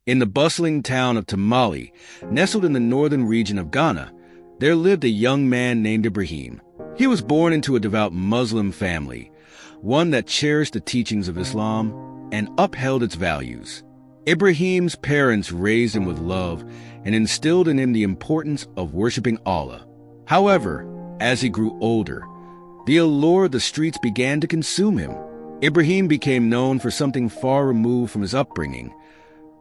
In the bustling town of Tamale, nestled in the northern region of Ghana, there lived a young man named Ibrahim. He was born into a devout Muslim family, one that cherished the teachings of Islam and upheld its values. Ibrahim's parents raised him with love and instilled in him the importance of worshiping Allah. However, as he grew older, the allure of the streets began to consume him. Ibrahim became known for something far removed from his upbringing: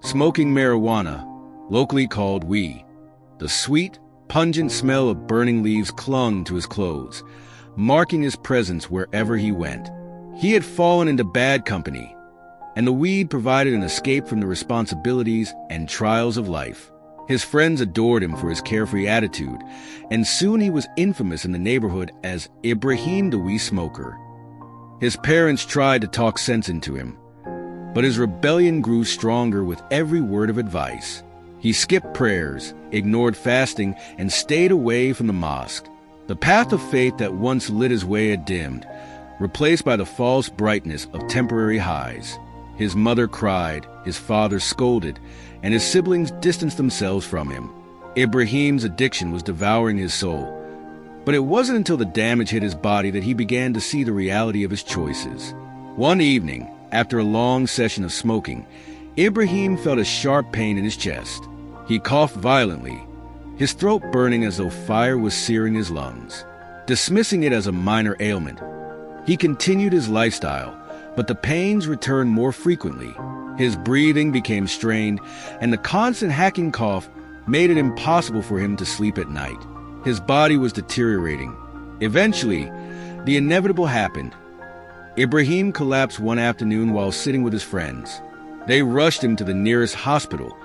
smoking marijuana, locally called weed. The sweet, pungent smell of burning leaves clung to his clothes, marking his presence wherever he went. He had fallen into bad company, and the weed provided an escape from the responsibilities and trials of life. His friends adored him for his carefree attitude, and soon he was infamous in the neighborhood as Ibrahim the Weed Smoker. His parents tried to talk sense into him, but his rebellion grew stronger with every word of advice. He skipped prayers, ignored fasting, and stayed away from the mosque. The path of faith that once lit his way had dimmed, replaced by the false brightness of temporary highs. His mother cried, his father scolded, and his siblings distanced themselves from him. Ibrahim's addiction was devouring his soul, but it wasn't until the damage hit his body that he began to see the reality of his choices. One evening, after a long session of smoking, Ibrahim felt a sharp pain in his chest. He coughed violently, his throat burning as though fire was searing his lungs. Dismissing it as a minor ailment, he continued his lifestyle, but the pains returned more frequently. His breathing became strained, and the constant hacking cough made it impossible for him to sleep at night. His body was deteriorating. Eventually, the inevitable happened. Ibrahim collapsed one afternoon while sitting with his friends. They rushed him to the nearest hospital,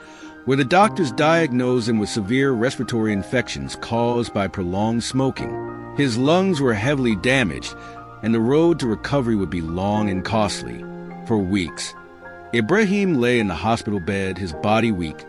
where the doctors diagnosed him with severe respiratory infections caused by prolonged smoking. His lungs were heavily damaged, and the road to recovery would be long and costly. For weeks, Ibrahim lay in the hospital bed, his body weak,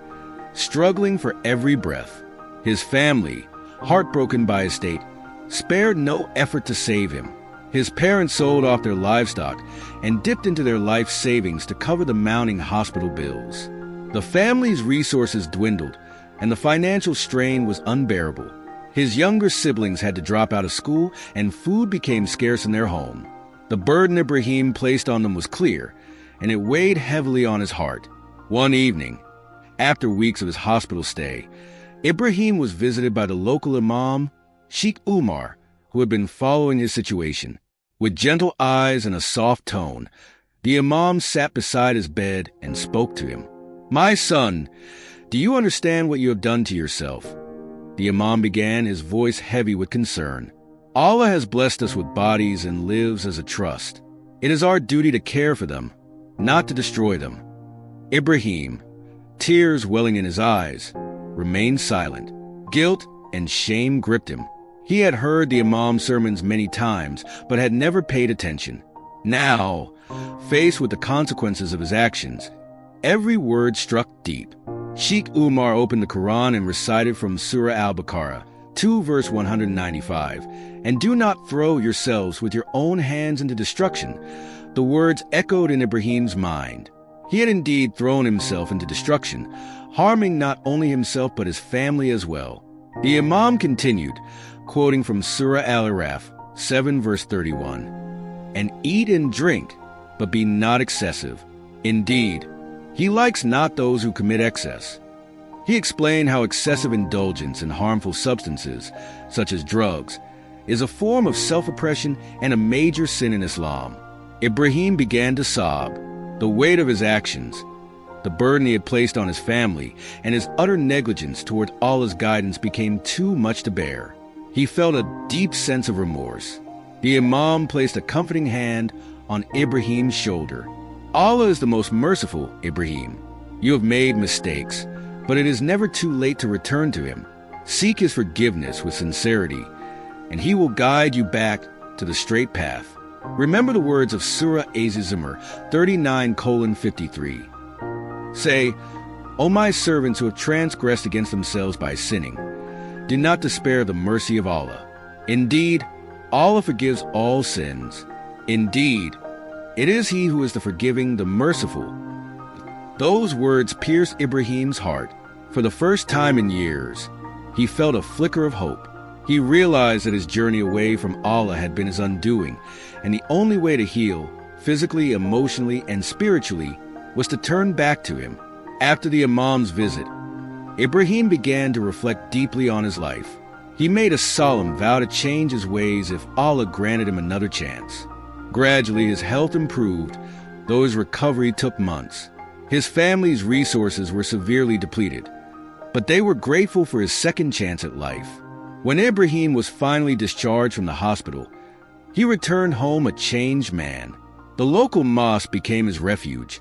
struggling for every breath. His family, heartbroken by his state, spared no effort to save him. His parents sold off their livestock and dipped into their life savings to cover the mounting hospital bills. The family's resources dwindled, and the financial strain was unbearable. His younger siblings had to drop out of school, and food became scarce in their home. The burden Ibrahim placed on them was clear, and it weighed heavily on his heart. One evening, after weeks of his hospital stay, Ibrahim was visited by the local Imam, Sheikh Umar, who had been following his situation. With gentle eyes and a soft tone, the Imam sat beside his bed and spoke to him. "My son, do you understand what you have done to yourself?" The Imam began, his voice heavy with concern. "Allah has blessed us with bodies and lives as a trust. It is our duty to care for them, not to destroy them." Ibrahim, tears welling in his eyes, remained silent. Guilt and shame gripped him. He had heard the Imam's sermons many times, but had never paid attention. Now, faced with the consequences of his actions, every word struck deep. Sheikh Umar opened the Quran and recited from Surah Al-Baqarah, 2 verse 195, "And do not throw yourselves with your own hands into destruction." The words echoed in Ibrahim's mind. He had indeed thrown himself into destruction, harming not only himself but his family as well. The Imam continued, quoting from Surah Al-Araf, 7 verse 31, "And eat and drink, but be not excessive. Indeed, He likes not those who commit excess." He explained how excessive indulgence in harmful substances, such as drugs, is a form of self-oppression and a major sin in Islam. Ibrahim began to sob. The weight of his actions, the burden he had placed on his family, and his utter negligence toward Allah's guidance became too much to bear. He felt a deep sense of remorse. The Imam placed a comforting hand on Ibrahim's shoulder. "Allah is the most merciful, Ibrahim. You have made mistakes, but it is never too late to return to Him. Seek His forgiveness with sincerity, and He will guide you back to the straight path." Remember the words of Surah Az-Zumar 39:53. Say, "O my servants who have transgressed against themselves by sinning, do not despair of the mercy of Allah. Indeed, Allah forgives all sins. Indeed, it is He who is the forgiving, the merciful." Those words pierced Ibrahim's heart. For the first time in years, he felt a flicker of hope. He realized that his journey away from Allah had been his undoing, and the only way to heal, physically, emotionally, and spiritually, was to turn back to him. After the Imam's visit, Ibrahim began to reflect deeply on his life. He made a solemn vow to change his ways if Allah granted him another chance. Gradually, his health improved, though his recovery took months. His family's resources were severely depleted, but they were grateful for his second chance at life. When Ibrahim was finally discharged from the hospital, he returned home a changed man. The local mosque became his refuge,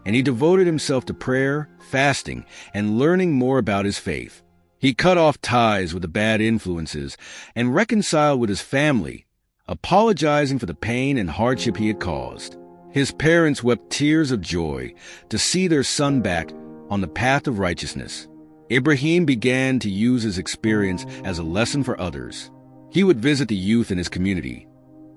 and he devoted himself to prayer, fasting, and learning more about his faith. He cut off ties with the bad influences and reconciled with his family, apologizing for the pain and hardship he had caused. His parents wept tears of joy to see their son back on the path of righteousness. Ibrahim began to use his experience as a lesson for others. He would visit the youth in his community,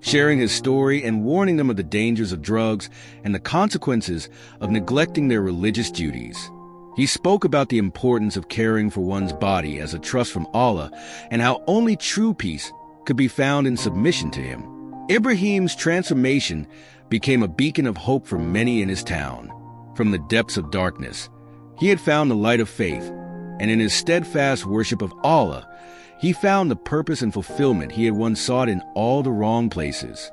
sharing his story and warning them of the dangers of drugs and the consequences of neglecting their religious duties. He spoke about the importance of caring for one's body as a trust from Allah and how only true peace could be found in submission to him. Ibrahim's transformation became a beacon of hope for many in his town. From the depths of darkness, he had found the light of faith, and in his steadfast worship of Allah, he found the purpose and fulfillment he had once sought in all the wrong places.